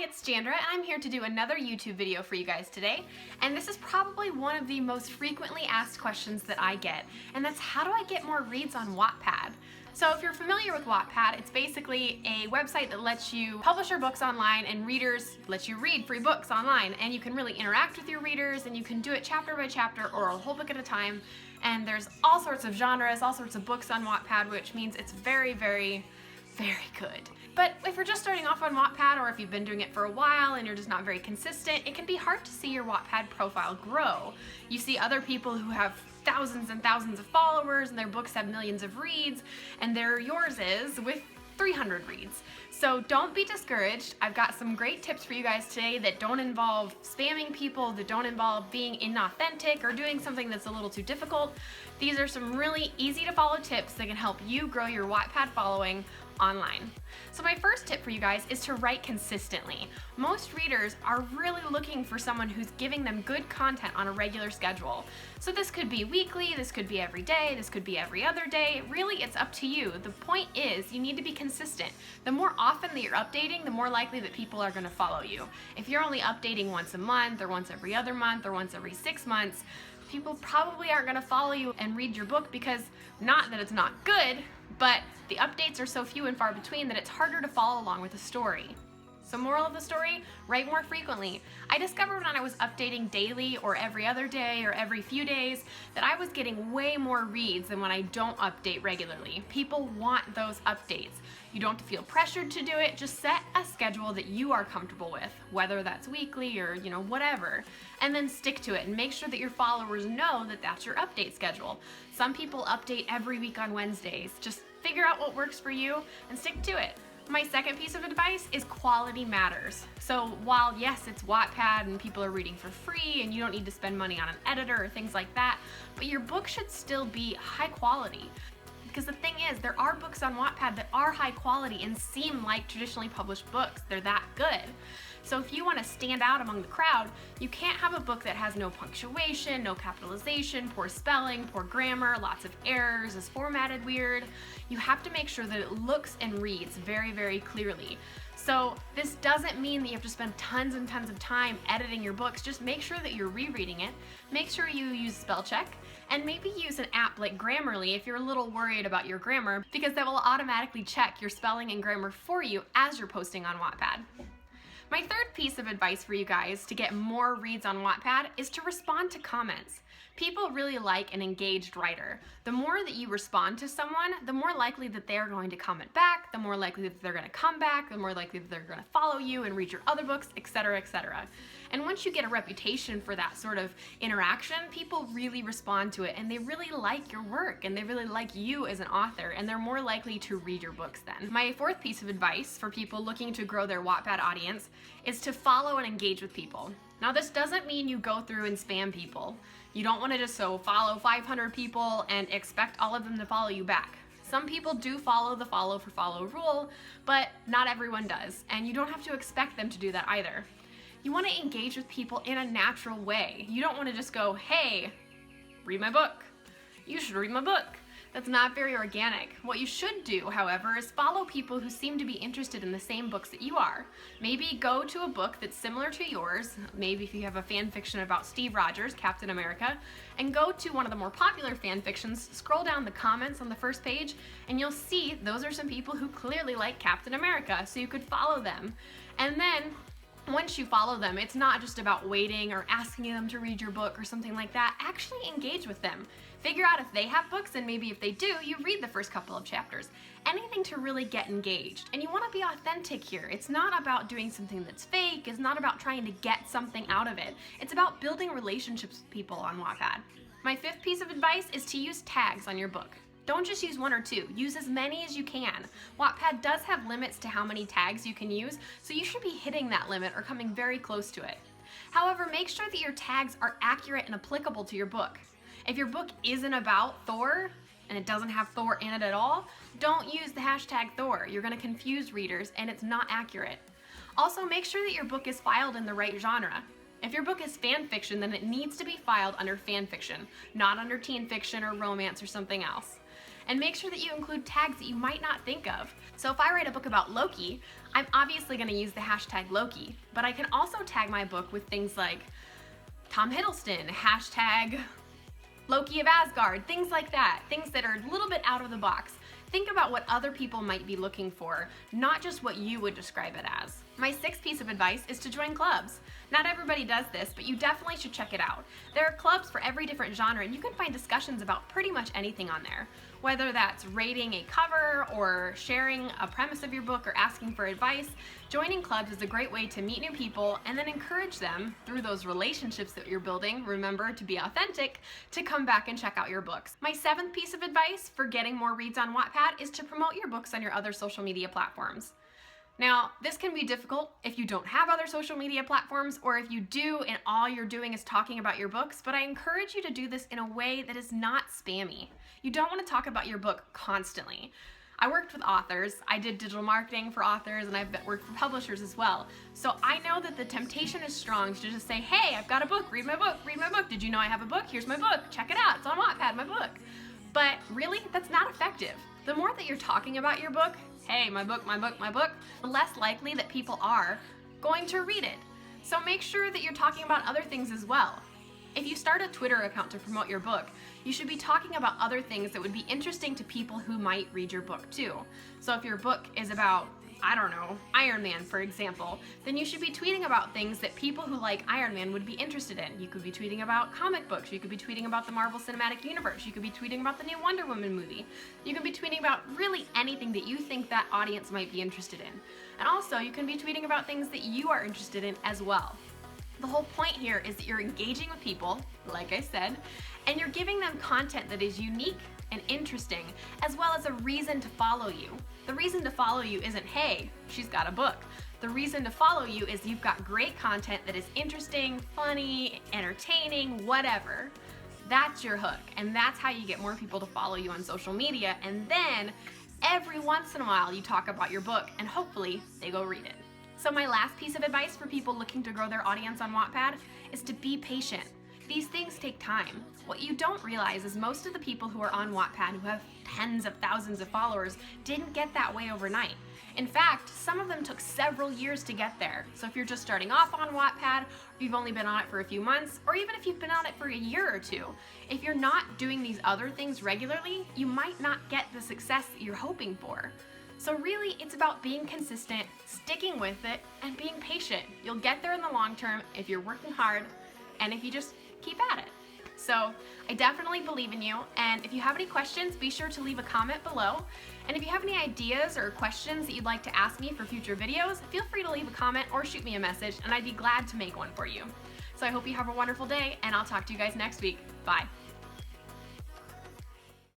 it's Jandra, and I'm here to do another YouTube video for you guys today. And this is probably one of the most frequently asked questions that I get, and that's how do I get more reads on Wattpad? So if you're familiar with Wattpad, it's basically a website that lets you publish your books online and readers let you read free books online, and you can really interact with your readers and you can do it chapter by chapter or a whole book at a time. And there's all sorts of genres, all sorts of books on Wattpad, which means it's very, very good. But if you're just starting off on Wattpad, or if you've been doing it for a while and you're just not very consistent, it can be hard to see your Wattpad profile grow. You see other people who have thousands and thousands of followers and their books have millions of reads, and there yours is with 300 reads. So don't be discouraged. I've got some great tips for you guys today that don't involve spamming people, that don't involve being inauthentic or doing something that's a little too difficult. These are some really easy to follow tips that can help you grow your Wattpad following online. So my first tip for you guys is to write consistently. Most readers are really looking for someone who's giving them good content on a regular schedule. So this could be weekly, this could be every day, this could be every other day. Really, it's up to you. The point is you need to be consistent. The more often that you're updating, the more likely that people are going to follow you. If you're only updating once a month or once every other month or once every 6 months, people probably aren't going to follow you and read your book because, not that it's not good, but the updates are so few and far between that it's harder to follow along with the story. So moral of the story, write more frequently. I discovered when I was updating daily or every other day or every few days that I was getting way more reads than when I don't update regularly. People want those updates. You don't have to feel pressured to do it. Just set a schedule that you are comfortable with, whether that's weekly or whatever, and then stick to it and make sure that your followers know that that's your update schedule. Some people update every week on Wednesdays. Just figure out what works for you and stick to it. My second piece of advice is quality matters. So while yes, it's Wattpad and people are reading for free and you don't need to spend money on an editor or things like that, but your book should still be high quality. Because the thing is, there are books on Wattpad that are high quality and seem like traditionally published books. They're that good. So if you want to stand out among the crowd, you can't have a book that has no punctuation, no capitalization, poor spelling, poor grammar, lots of errors, is formatted weird. You have to make sure that it looks and reads very, very clearly. So this doesn't mean that you have to spend tons and tons of time editing your books. Just make sure that you're rereading it. Make sure you use spell check, and maybe use an app like Grammarly if you're a little worried about your grammar, because that will automatically check your spelling and grammar for you as you're posting on Wattpad. My third piece of advice for you guys to get more reads on Wattpad is to respond to comments. People really like an engaged writer. The more that you respond to someone, the more likely that they're going to comment back, the more likely that they're going to come back, the more likely that they're going to follow you and read your other books, etc., etc. And once you get a reputation for that sort of interaction, people really respond to it and they really like your work and they really like you as an author, and they're more likely to read your books then. My fourth piece of advice for people looking to grow their Wattpad audience is to follow and engage with people. Now, this doesn't mean you go through and spam people. You don't want to just follow 500 people and expect all of them to follow you back. Some people do follow the follow for follow rule, but not everyone does, and you don't have to expect them to do that either. You want to engage with people in a natural way. You don't want to just go, hey, read my book. You should read my book. That's not very organic. What you should do, however, is follow people who seem to be interested in the same books that you are. Maybe go to a book that's similar to yours. Maybe if you have a fan fiction about Steve Rogers, Captain America, and go to one of the more popular fan fictions, scroll down the comments on the first page, and you'll see those are some people who clearly like Captain America, so you could follow them. And then once you follow them, it's not just about waiting or asking them to read your book or something like that. Actually engage with them. Figure out if they have books, and maybe if they do, you read the first couple of chapters. Anything to really get engaged. And you want to be authentic here. It's not about doing something that's fake. It's not about trying to get something out of it. It's about building relationships with people on Wattpad. My fifth piece of advice is to use tags on your book. Don't just use one or two, use as many as you can. Wattpad does have limits to how many tags you can use, so you should be hitting that limit or coming very close to it. However, make sure that your tags are accurate and applicable to your book. If your book isn't about Thor, and it doesn't have Thor in it at all, don't use the hashtag Thor. You're going to confuse readers and it's not accurate. Also, make sure that your book is filed in the right genre. If your book is fan fiction, then it needs to be filed under fan fiction, not under teen fiction or romance or something else. and make sure that you include tags that you might not think of. So if I write a book about Loki, I'm obviously going to use the hashtag Loki, but I can also tag my book with things like Tom Hiddleston, hashtag Loki of Asgard, things like that, things that are a little bit out of the box. Think about what other people might be looking for, not just what you would describe it as. My sixth piece of advice is to join clubs. Not everybody does this, but you definitely should check it out. There are clubs for every different genre, and you can find discussions about pretty much anything on there. Whether that's rating a cover or sharing a premise of your book or asking for advice, joining clubs is a great way to meet new people and then encourage them through those relationships that you're building, remember to be authentic, to come back and check out your books. My seventh piece of advice for getting more reads on Wattpad is to promote your books on your other social media platforms. Now, this can be difficult if you don't have other social media platforms, or if you do and all you're doing is talking about your books, but I encourage you to do this in a way that is not spammy. You don't want to talk about your book constantly. I worked with authors, I did digital marketing for authors, and I've worked for publishers as well. So I know that the temptation is strong to just say, hey, I've got a book, read my book, read my book. Did you know I have a book? Here's my book, check it out, it's on Wattpad, my book. But really, that's not effective. The more that you're talking about your book, hey, my book, my book, my book, the less likely that people are going to read it. So make sure that you're talking about other things as well. If you start a Twitter account to promote your book, you should be talking about other things that would be interesting to people who might read your book too. So if your book is about, I don't know, Iron Man, for example, then you should be tweeting about things that people who like Iron Man would be interested in. You could be tweeting about comic books, you could be tweeting about the Marvel Cinematic Universe, you could be tweeting about the new Wonder Woman movie. You can be tweeting about really anything that you think that audience might be interested in. And also, you can be tweeting about things that you are interested in as well. The whole point here is that you're engaging with people, like I said, and you're giving them content that is unique and interesting, as well as a reason to follow you. The reason to follow you isn't, hey, she's got a book. The reason to follow you is you've got great content that is interesting, funny, entertaining, whatever. That's your hook, and that's how you get more people to follow you on social media, and then every once in a while you talk about your book, and hopefully they go read it. So my last piece of advice for people looking to grow their audience on Wattpad is to be patient. These things take time. What you don't realize is most of the people who are on Wattpad who have tens of thousands of followers didn't get that way overnight. In fact, some of them took several years to get there. So if you're just starting off on Wattpad, or you've only been on it for a few months, or even if you've been on it for a year or two, if you're not doing these other things regularly, you might not get the success that you're hoping for. So really, it's about being consistent, sticking with it, and being patient. You'll get there in the long term if you're working hard and if you just keep at it. So I definitely believe in you, and if you have any questions, be sure to leave a comment below. And if you have any ideas or questions that you'd like to ask me for future videos, feel free to leave a comment or shoot me a message, and I'd be glad to make one for you. So I hope you have a wonderful day, and I'll talk to you guys next week. Bye.